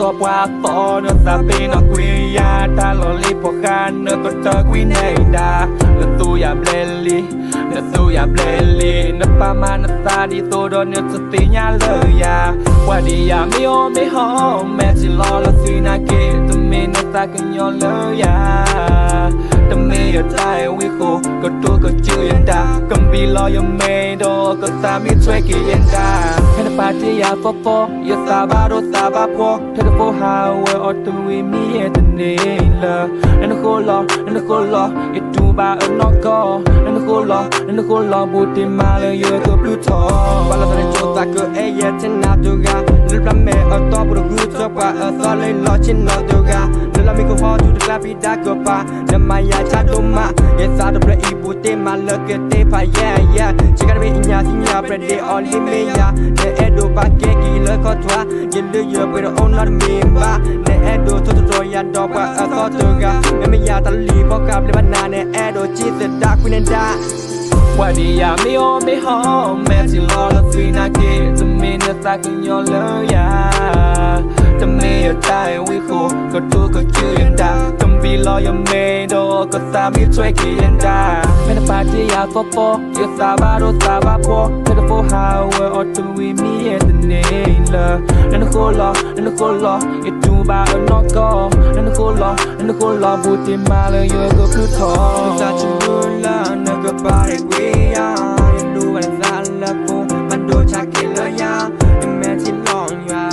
so qua to nó ta bên nó quy ya ta lo li po khan nó có tơ quy này đa nó tu ya bleli nó tu ya bleli nó pa ma nó ta đi tu đón nó tự ti nhà lời ya qua đi ya mi ho mẹ chỉ lo là suy na kê tụi mình nó ta cần nhau lời ya tụi mình ở đây we go có tu có chữ yên đa cầm bi lo ya mê đồ có ta mi chơi kỳ yên đa hay là party ya po ya ta ba do ta ba po thế là phố how ở tụi mình mi ở tụi mình là nó khô lo ít tu ba ở nó có nó khô lo bút tim mà lời yêu tôi blue thọ và là thằng chỗ ta cứ e ye trên nào tôi ga lúc làm mẹ ở to bút cứ cho qua ở to lấy lo trên nào tôi ga lúc làm mình có hoa tu được la vida cơ pa nằm mai ya cha đôi mà ye sa được lấy bút tim mà lời cái tê phải yeah chỉ cần biết nhà thì nhà phải để only me ya để edo ba cái kỳ lời khó thoa nhìn lưỡi vừa bây giờ on là miền ba để edo thôi rồi ya đọc qua ở to tôi ga em bây giờ ta lì bao cặp lấy banana để edo chỉ sẽ đắc quy nên đa qua đi ya mi ho mẹ chỉ lo là suy na kê tụi mình đã ta cùng nhau lời ya tụi mình ở đây we go có tu có chữ yên đa cầm vi lo ya mê đồ có ta mi chơi kỳ yên đa mẹ đã party ya po ya ta ba do ta ba po thế là phố how ở tụi mình mi ở tụi mình là nó khô lo ít tu ba ở nó có nó khô lo bút tim mà lời yêu có cứ thọ ta chỉ muốn là nó có ba để quý ya em lu bạn ra là cô bạn đồ cha kỹ lời ya em mẹ chỉ lo ya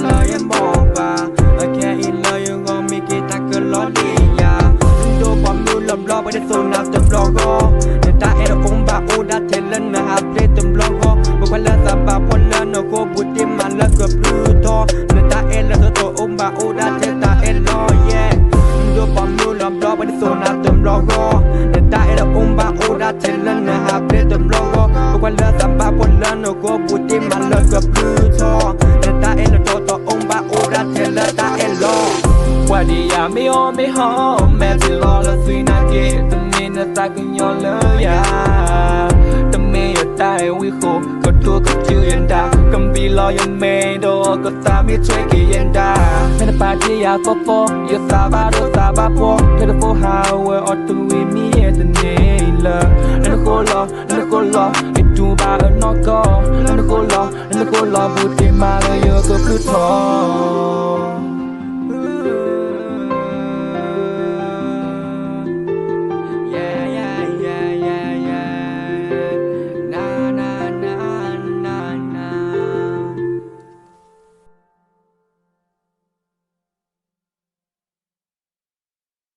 lời em bỏ và ở kia in lời yêu ngon mi kia ta cứ lo đi ya đồ bom nu lầm lo bởi để sồn nào tầm lo go người ta em ông bà ô đã thấy lên là hạt để tầm lo go một quan là giả bà quan là nó cô bút tim mà là gặp lưu to người ta em là số tổ ông bà ô đã thấy ta em lo yeah đồ bom nu lầm lo bởi để sồn nào tầm lo go người ta em ông bà ô đã thấy lên là hạt để tầm lo go một quan là giả bà quan là nó cô bút tim mà là gặp lưu to người ta em là số tổ ông bà ô đã thấy là ta em lo qua đi ya mi ho mẹ chỉ lo là suy na kê tụi mình đã ta cùng nhau lời ya tụi mình ở đây we go có tu có chữ yên đa cầm bi lo ya mê đồ có ta mi chơi kỳ yên đa mẹ đã party ya po ya ta ba do ta ba po thế là phố how ở tụi mình mi ở tụi mình là nó khô lo ít tu ba ở nó có nó khô lo bút tim mà lời yêu có cứ thọ